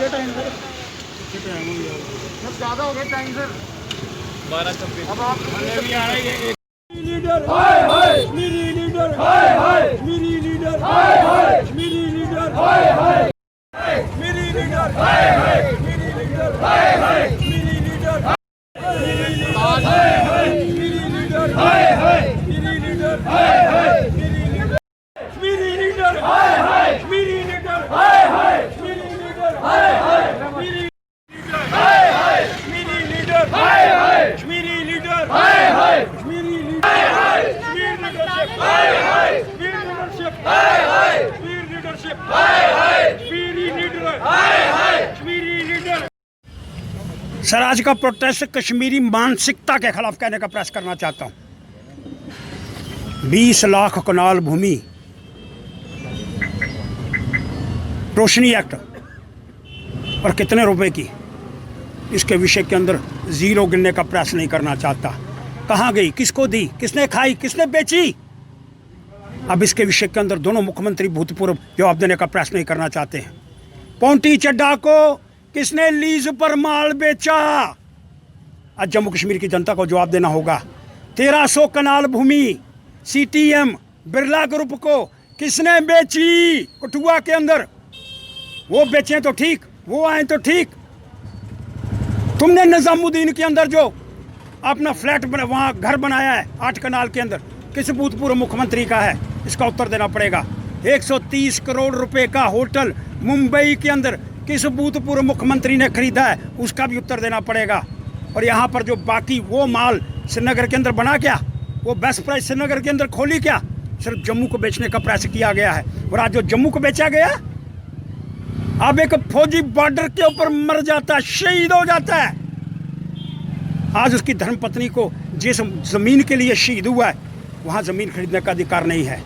है time sir, ज़्यादा हो गया टाइम सर। 12:26 अब आप भी आ रही है। लीडर हाय हाय, मेरी लीडर हाय हाय, मेरी लीडर हाय हाय, मेरी लीडर हाय हाय, मेरी लीडर हाय हाय, मेरी लीडर हाय हाय, मेरी लीडर मेरी लीडर हाय हाय, मेरी लीडर हाय हाय, मेरी लीडर हाय हाय, मेरी लीडर मेरी लीडर हाय हाय, मेरी लीडर हाय हाय, मेरी लीडर हाय हाय, मेरी लीडर हाय हाय, मेरी लीडर हाय हाय, मेरी लीडर हाय हाय, मेरी लीडर हाय हाय, वीर लीडरशिप हाय हाय, वीर लीडरशिप हाय हाय, वीर लीडरशिप हाय हाय, वीरी लीडर हाय हाय, वीरी लीडर। सर, आज का प्रोटेस्ट कश्मीरी मानसिकता के खिलाफ कहने का प्रयास करना चाहता हूँ। 20 लाख कनाल भूमि रोशनी एक्ट और कितने रुपए की, इसके विषय के अंदर जीरो गिनने का प्रयास नहीं करना चाहता। कहाँ गई, किसको दी, किसने खाई, किसने बेची, अब इसके विषय के अंदर दोनों मुख्यमंत्री भूतपूर्व जवाब देने का प्रयास नहीं करना चाहते हैं। पौंटी चड्ढा को किसने लीज पर माल बेचा, आज जम्मू कश्मीर की जनता को जवाब देना होगा। 1300 कनाल भूमि सीटीएम बिरला ग्रुप को किसने बेची कठुआ के अंदर, वो बेचे तो ठीक, वो आए तो ठीक। तुमने निजामुद्दीन के अंदर जो अपना फ्लैट वहाँ घर बनाया है 8 कनाल के अंदर, किस भूतपूर्व मुख्यमंत्री का है, इसका उत्तर देना पड़ेगा। 130 करोड़ रुपए का होटल मुंबई के अंदर किस भूतपूर्व मुख्यमंत्री ने खरीदा है, उसका भी उत्तर देना पड़ेगा। और यहाँ पर जो बाकी वो माल श्रीनगर के अंदर बना क्या, वो बेस्ट प्राइस श्रीनगर के अंदर खोली क्या, सिर्फ जम्मू को बेचने का प्रयास किया गया है। और आज जो जम्मू को बेचा गया, अब एक फौजी बॉर्डर के ऊपर मर जाता है, शहीद हो जाता है। आज उसकी धर्मपत्नी को जिस जमीन के लिए शहीद हुआ है, वहाँ जमीन खरीदने का अधिकार नहीं है।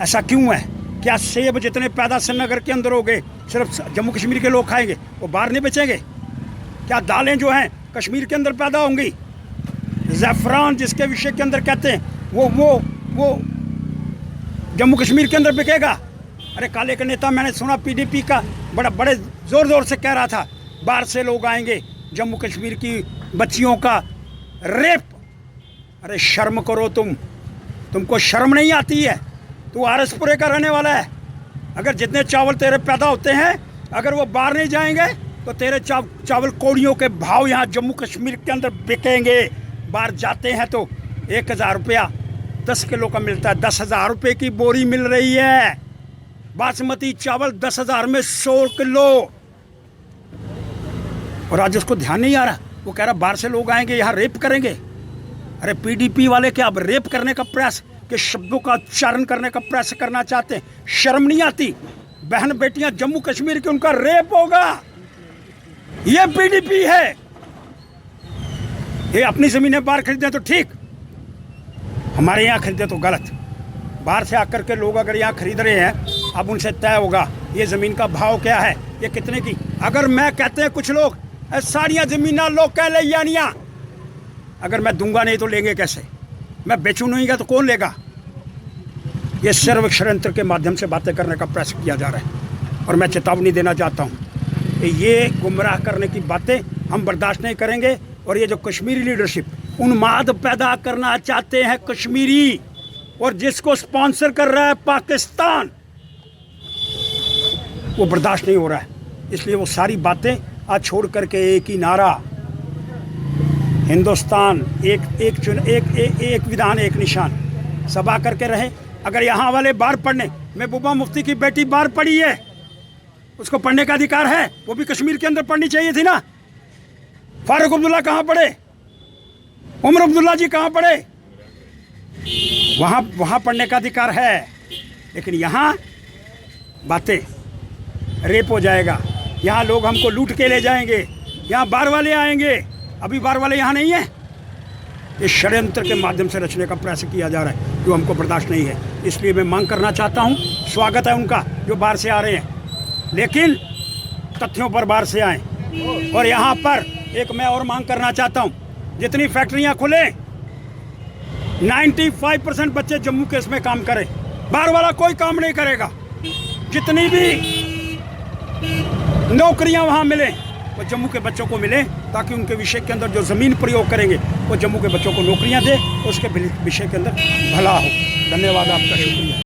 ऐसा क्यों है? क्या सेब जितने पैदा श्रीनगर के अंदर हो गए सिर्फ जम्मू कश्मीर के लोग खाएंगे, वो बाहर नहीं बेचेंगे? क्या दालें जो हैं कश्मीर के अंदर पैदा होंगी? ज़ैफ़रान जिसके विषय के अंदर कहते हैं वो जम्मू कश्मीर के अंदर बिकेगा? अरे काले का नेता मैंने सुना पीडीपी का बड़े ज़ोर से कह रहा था बाहर से लोग आएंगे, जम्मू कश्मीर की बच्चियों का रेप। अरे शर्म करो, तुमको शर्म नहीं आती है? तू आरएसपुरे का रहने वाला है। अगर जितने चावल तेरे पैदा होते हैं, अगर वो बाहर नहीं जाएंगे तो तेरे चावल कौड़ियों के भाव यहाँ जम्मू कश्मीर के अंदर बिकेंगे। बाहर जाते हैं तो 1000 रुपया 10 किलो का मिलता है, 10,000 रुपये की बोरी मिल रही है। बासमती चावल 10,000 में 100 किलो। और आज उसको ध्यान नहीं आ रहा, वो कह रहा बाहर से लोग आएंगे यहाँ रेप करेंगे। अरे पीडीपी वाले क्या अब रेप करने का प्रयास के शब्दों का उच्चारण करने का प्रयास करना चाहते हैं? शर्म नहीं आती? बहन बेटियां जम्मू कश्मीर की, उनका रेप होगा। ये पीडीपी है। ये अपनी जमीनें बाहर खरीदें तो ठीक, हमारे यहाँ खरीदे तो गलत। बाहर से आकर के लोग अगर यहाँ खरीद रहे हैं, अब उनसे तय होगा ये ज़मीन का भाव क्या है, ये कितने की। अगर मैं कहते हैं कुछ लोग सारियाँ ज़मीना लोग कह ले यानिया, अगर मैं दूंगा नहीं तो लेंगे कैसे? मैं बेचूँ नहीं तो कौन लेगा? ये सर्व षड्यंत्र के माध्यम से बातें करने का प्रयास किया जा रहा है। और मैं चेतावनी देना चाहता हूँ कि ये गुमराह करने की बातें हम बर्दाश्त नहीं करेंगे। और ये जो कश्मीरी लीडरशिप उन्माद पैदा करना चाहते हैं कश्मीरी, और जिसको स्पॉन्सर कर रहा है पाकिस्तान, वो बर्दाश्त नहीं हो रहा है। इसलिए वो सारी बातें आज छोड़ करके एक ही नारा, हिंदुस्तान एक विधान एक निशान, सबा करके रहे। अगर यहाँ वाले बाहर पढ़ने, महबूबा मुफ्ती की बेटी बाहर पढ़ी है, उसको पढ़ने का अधिकार है, वो भी कश्मीर के अंदर पढ़नी चाहिए थी ना। फारूक अब्दुल्ला कहाँ पढ़े? उमर अब्दुल्ला जी कहाँ पढ़े? वहाँ पढ़ने का अधिकार है। लेकिन यहाँ बातें रेप हो जाएगा, यहाँ लोग हमको लूट के ले जाएंगे, यहाँ बाहर वाले आएंगे। अभी बाहर वाले यहाँ नहीं है। ये षड्यंत्र के माध्यम से रचने का प्रयास किया जा रहा है, जो हमको बर्दाश्त नहीं है। इसलिए मैं मांग करना चाहता हूँ, स्वागत है उनका जो बाहर से आ रहे हैं, लेकिन तथ्यों पर बाहर से आएँ। और यहाँ पर एक मैं और मांग करना चाहता हूँ, जितनी फैक्ट्रियाँ खुले 95% बच्चे जम्मू के इसमें काम करें, बाहर वाला कोई काम नहीं करेगा। जितनी भी नौकरियां वहां मिले वो जम्मू के बच्चों को मिले, ताकि उनके विषय के अंदर जो ज़मीन प्रयोग करेंगे वो जम्मू के बच्चों को नौकरियां दे, उसके विषय के अंदर भला हो। धन्यवाद, आपका शुक्रिया।